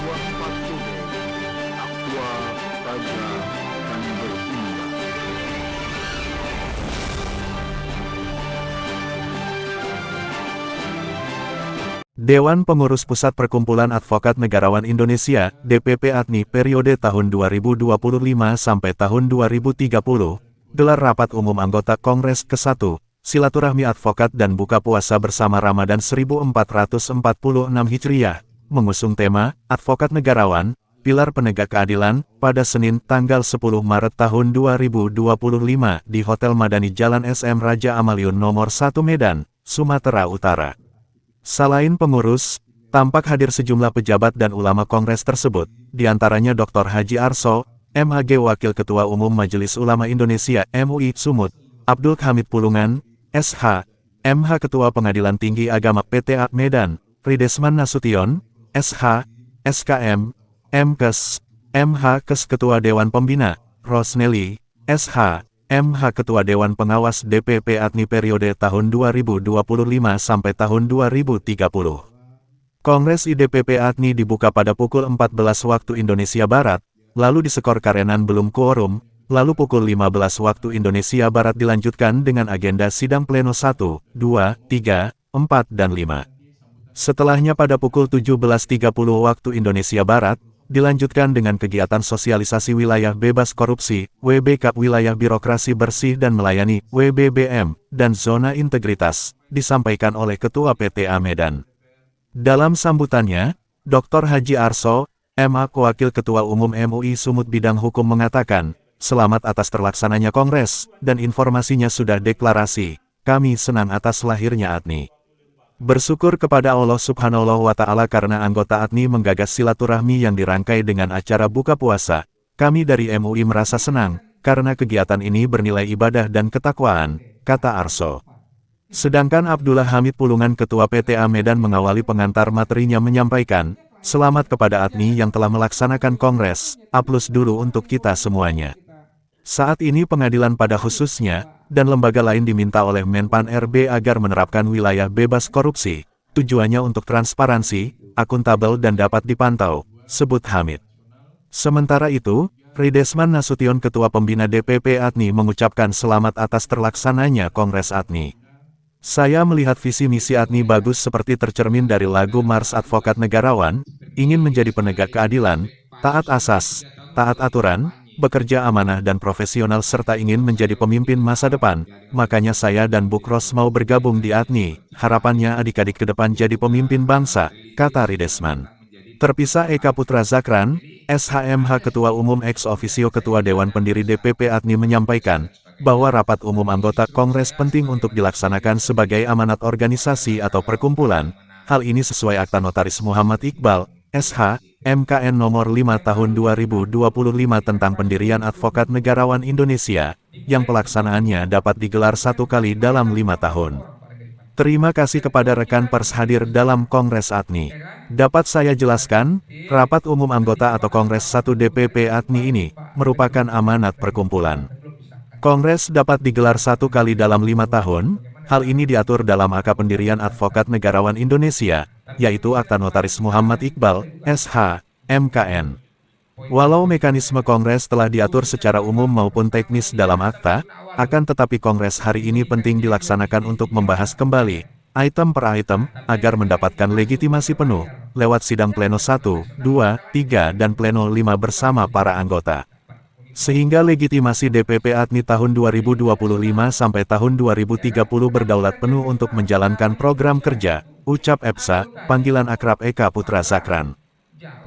Aqua Patude, Aqua Raja akan berindah. Dewan Pengurus Pusat Perkumpulan Advokat Negarawan Indonesia, DPP ADNI periode tahun 2025 sampai tahun 2030, gelar rapat umum anggota Kongres ke-1, Silaturahmi Advokat dan Buka Puasa Bersama Ramadan 1446 Hijriah, mengusung tema, Advokat Negarawan, Pilar Penegak Keadilan, pada Senin tanggal 10 Maret tahun 2025 di Hotel Madani Jalan SM Raja Amaliun Nomor 1 Medan, Sumatera Utara. Selain pengurus, tampak hadir sejumlah pejabat dan ulama kongres tersebut, diantaranya Dr. Haji Arso, MHG Wakil Ketua Umum Majelis Ulama Indonesia MUI Sumut, Abdul Hamid Pulungan, SH, MH Ketua Pengadilan Tinggi Agama PTA Medan, Ridesman Nasution, SH, SKM, MKes, MH Kes Ketua Dewan Pembina, Rosneli, SH, MH Ketua Dewan Pengawas DPP ADNI periode tahun 2025 sampai tahun 2030. Kongres IDPP ADNI dibuka pada pukul 14 waktu Indonesia Barat, lalu diskor karena belum quorum, lalu pukul 15 waktu Indonesia Barat dilanjutkan dengan agenda sidang pleno 1, 2, 3, 4, dan 5. Setelahnya pada pukul 17.30 waktu Indonesia Barat, dilanjutkan dengan kegiatan sosialisasi wilayah bebas korupsi, WBK wilayah birokrasi bersih dan melayani, WBBM, dan zona integritas, disampaikan oleh Ketua PTA Medan. Dalam sambutannya, Dr. Haji Arso, MA Wakil Ketua Umum MUI Sumut Bidang Hukum mengatakan, selamat atas terlaksananya Kongres, dan informasinya sudah deklarasi, kami senang atas lahirnya ADNI. Bersyukur kepada Allah Subhanahu wa Ta'ala karena anggota ADNI menggagas silaturahmi yang dirangkai dengan acara buka puasa. Kami dari MUI merasa senang, karena kegiatan ini bernilai ibadah dan ketakwaan, kata Arso. Sedangkan Abdullah Hamid Pulungan Ketua PTA Medan mengawali pengantar materinya menyampaikan, selamat kepada ADNI yang telah melaksanakan Kongres, aplaus dulu untuk kita semuanya. Saat ini pengadilan pada khususnya, dan lembaga lain diminta oleh Menpan RB agar menerapkan wilayah bebas korupsi, tujuannya untuk transparansi, akuntabel dan dapat dipantau, sebut Hamid. Sementara itu, Ridesman Nasution Ketua Pembina DPP ADNI mengucapkan selamat atas terlaksananya Kongres ADNI. Saya melihat visi misi ADNI bagus seperti tercermin dari lagu Mars Advokat Negarawan, ingin menjadi penegak keadilan, taat asas, taat aturan, bekerja amanah dan profesional serta ingin menjadi pemimpin masa depan, makanya saya dan Bukros mau bergabung di ADNI, harapannya adik-adik ke depan jadi pemimpin bangsa, kata Ridesman. Terpisah Eka Putra Zakran, SHMH Ketua Umum ex officio Ketua Dewan Pendiri DPP ADNI menyampaikan, bahwa rapat umum anggota Kongres penting untuk dilaksanakan sebagai amanat organisasi atau perkumpulan, hal ini sesuai Akta Notaris Muhammad Iqbal, SH, MKN nomor 5 tahun 2025 tentang pendirian Advokat Negarawan Indonesia, yang pelaksanaannya dapat digelar 1 kali dalam 5 tahun. Terima kasih kepada rekan pers hadir dalam Kongres ADNI. Dapat saya jelaskan, rapat umum anggota atau Kongres 1 DPP ADNI ini, merupakan amanat perkumpulan. Kongres dapat digelar 1 kali dalam 5 tahun, hal ini diatur dalam Akta Pendirian Advokat Negarawan Indonesia, yaitu Akta Notaris Muhammad Iqbal, SH, MKN. Walau mekanisme Kongres telah diatur secara umum maupun teknis dalam akta, akan tetapi Kongres hari ini penting dilaksanakan untuk membahas kembali, item per item, agar mendapatkan legitimasi penuh, lewat sidang pleno 1, 2, 3 dan pleno 5 bersama para anggota. Sehingga legitimasi DPP ADNI tahun 2025 sampai tahun 2030 berdaulat penuh untuk menjalankan program kerja, ucap EPSA, panggilan akrab Eka Putra Zakran.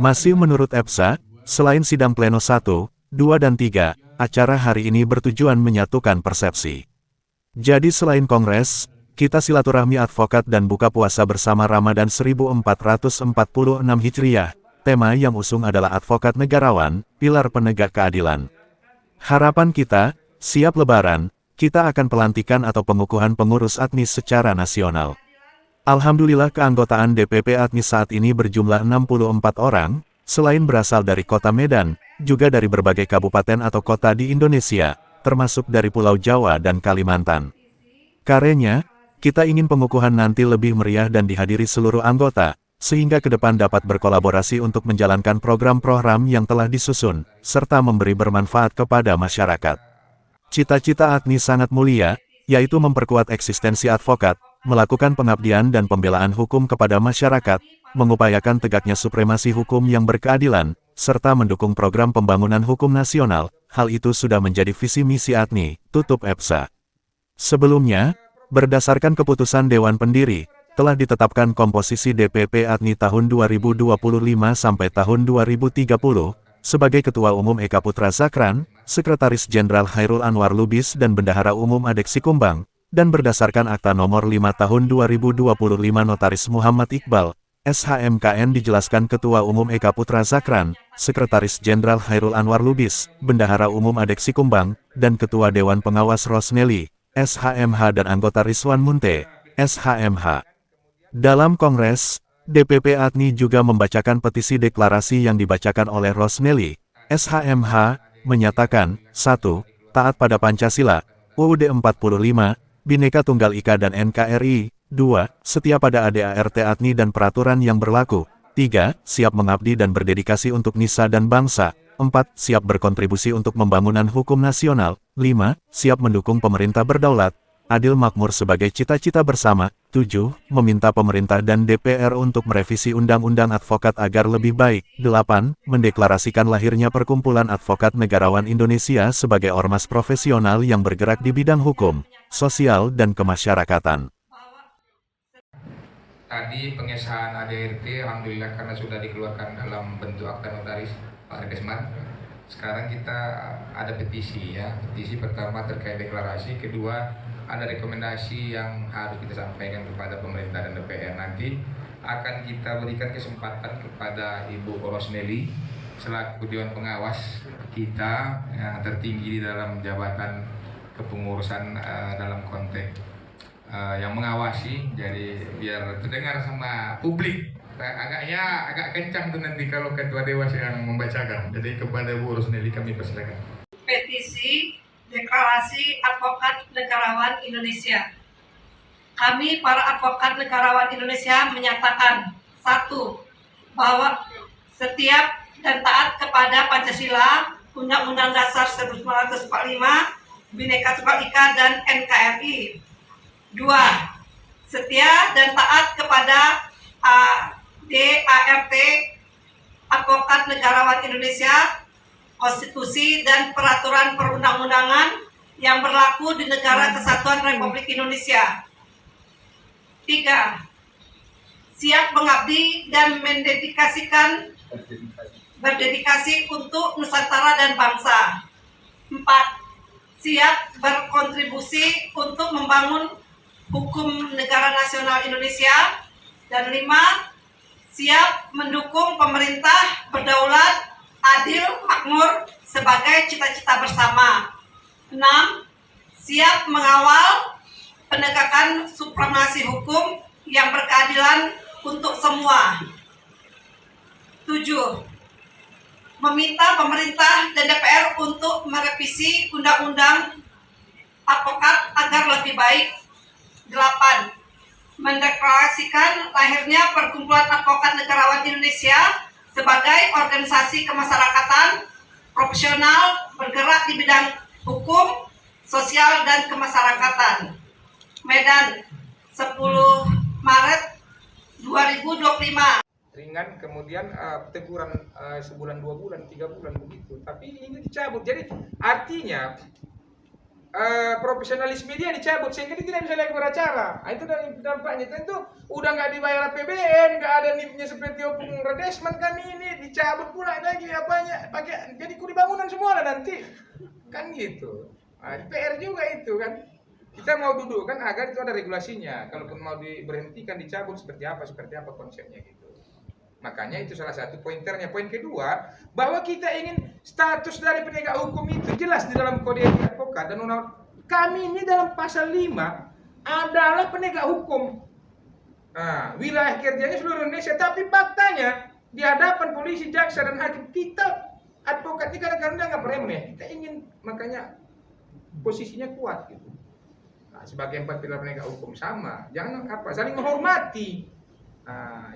Masih menurut EPSA, selain sidang pleno 1, 2 dan 3, acara hari ini bertujuan menyatukan persepsi. Jadi selain Kongres, kita silaturahmi advokat dan buka puasa bersama Ramadan 1446 Hijriah. Tema yang usung adalah Advokat Negarawan, Pilar Penegak Keadilan. Harapan kita, siap Lebaran, kita akan pelantikan atau pengukuhan pengurus ADNI secara nasional. Alhamdulillah keanggotaan DPP ADNI saat ini berjumlah 64 orang, selain berasal dari kota Medan, juga dari berbagai kabupaten atau kota di Indonesia, termasuk dari Pulau Jawa dan Kalimantan. Karenanya, kita ingin pengukuhan nanti lebih meriah dan dihadiri seluruh anggota, sehingga ke depan dapat berkolaborasi untuk menjalankan program-program yang telah disusun, serta memberi bermanfaat kepada masyarakat. Cita-cita Agni sangat mulia, yaitu memperkuat eksistensi advokat, melakukan pengabdian dan pembelaan hukum kepada masyarakat, mengupayakan tegaknya supremasi hukum yang berkeadilan, serta mendukung program pembangunan hukum nasional. Hal itu sudah menjadi visi misi Agni, tutup EPSA. Sebelumnya, berdasarkan keputusan Dewan Pendiri, telah ditetapkan komposisi DPP Agni tahun 2025 sampai tahun 2030, sebagai Ketua Umum Eka Putra Zakran, Sekretaris Jenderal Hairul Anwar Lubis dan Bendahara Umum Adek Sikumbang, dan berdasarkan Akta Nomor 5 Tahun 2025 Notaris Muhammad Iqbal, SHMKN dijelaskan Ketua Umum Eka Putra Zakran, Sekretaris Jenderal Hairul Anwar Lubis, Bendahara Umum Adek Sikumbang, dan Ketua Dewan Pengawas Rosneli, SHMH dan anggota Rizwan Munte, SHMH. Dalam Kongres, DPP Agni juga membacakan petisi deklarasi yang dibacakan oleh Rosneli, SHMH, menyatakan, 1. Taat pada Pancasila, UUD 45, Bhinneka Tunggal Ika dan NKRI, 2. Setia pada ADART Agni dan peraturan yang berlaku, 3. Siap mengabdi dan berdedikasi untuk Nisa dan bangsa, 4. Siap berkontribusi untuk pembangunan hukum nasional, 5. Siap mendukung pemerintah berdaulat, adil makmur sebagai cita-cita bersama, 7. Meminta pemerintah dan DPR untuk merevisi Undang-Undang Advokat agar lebih baik, 8. Mendeklarasikan lahirnya Perkumpulan Advokat Negarawan Indonesia sebagai ormas profesional yang bergerak di bidang hukum, sosial dan kemasyarakatan. Tadi pengesahan ADRT, alhamdulillah karena sudah dikeluarkan dalam bentuk akta notaris Pak Redesman. Sekarang kita ada petisi ya. Petisi pertama terkait deklarasi, kedua ada rekomendasi yang harus kita sampaikan kepada pemerintah dan DPR. Nanti akan kita berikan kesempatan kepada Ibu Rosneli selaku Dewan Pengawas kita yang tertinggi di dalam jabatan kepengurusan dalam konteks yang mengawasi, jadi biar terdengar sama publik. Agak kencang tuh nanti kalau ketua dewas yang membacakan. Jadi kepada Bu Rosneli kami persilakan. Petisi deklarasi advokat negarawan Indonesia. Kami para advokat negarawan Indonesia menyatakan, 1. Bahwa setiap dan taat kepada Pancasila, Undang-Undang Dasar 1945, Bhinneka Tunggal Ika dan NKRI. 2. Setia dan taat kepada ADART, Advokat Negarawan Indonesia, konstitusi dan peraturan perundang-undangan yang berlaku di Negara Kesatuan Republik Indonesia. 3. Siap mengabdi dan berdedikasi untuk Nusantara dan bangsa. 4. Siap berkontribusi untuk membangun hukum negara nasional Indonesia. Dan 5. Siap mendukung pemerintah berdaulat, adil, makmur sebagai cita-cita bersama. 6. Siap mengawal penegakan supremasi hukum yang berkeadilan untuk semua. 7. Meminta pemerintah dan DPR untuk merevisi Undang-Undang Advokat agar lebih baik. 8. Mendeklarasikan lahirnya Perkumpulan Advokat Negarawan Indonesia sebagai organisasi kemasyarakatan profesional bergerak di bidang hukum, sosial, dan kemasyarakatan. Medan, 10 Maret 2025. Ringan, kemudian teguran sebulan, 2 bulan, 3 bulan begitu. Tapi ini dicabut. Jadi artinya profesionalisme dia dicabut sehingga dia tidak bisa lagi beracara. Itu dari dampaknya. Tentu udah nggak dibayar APBN, nggak ada NIP-nya seperti Opung Redesman, kami ini dicabut pula lagi apanya, pakai jadi kuli bangunan semua lah nanti, kan gitu. PR juga itu kan. Kita mau duduk kan agar itu ada regulasinya. Kalaupun mau diberhentikan, dicabut seperti apa konsepnya gitu. Makanya itu salah satu pointernya. Poin kedua, bahwa kita ingin status dari penegak hukum itu jelas di dalam kode etik advokat dan undang. Kami ini dalam pasal 5 adalah penegak hukum. Wilayah kerjanya seluruh Indonesia, tapi faktanya di hadapan polisi, jaksa dan hakim kita advokat ini kadang-kadang dianggap remeh. Kita ingin makanya posisinya kuat gitu. Sebagai empat pilar penegak hukum sama, jangan saling menghormati.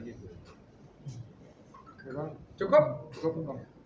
Gitu. Cukup? Cukup enggak?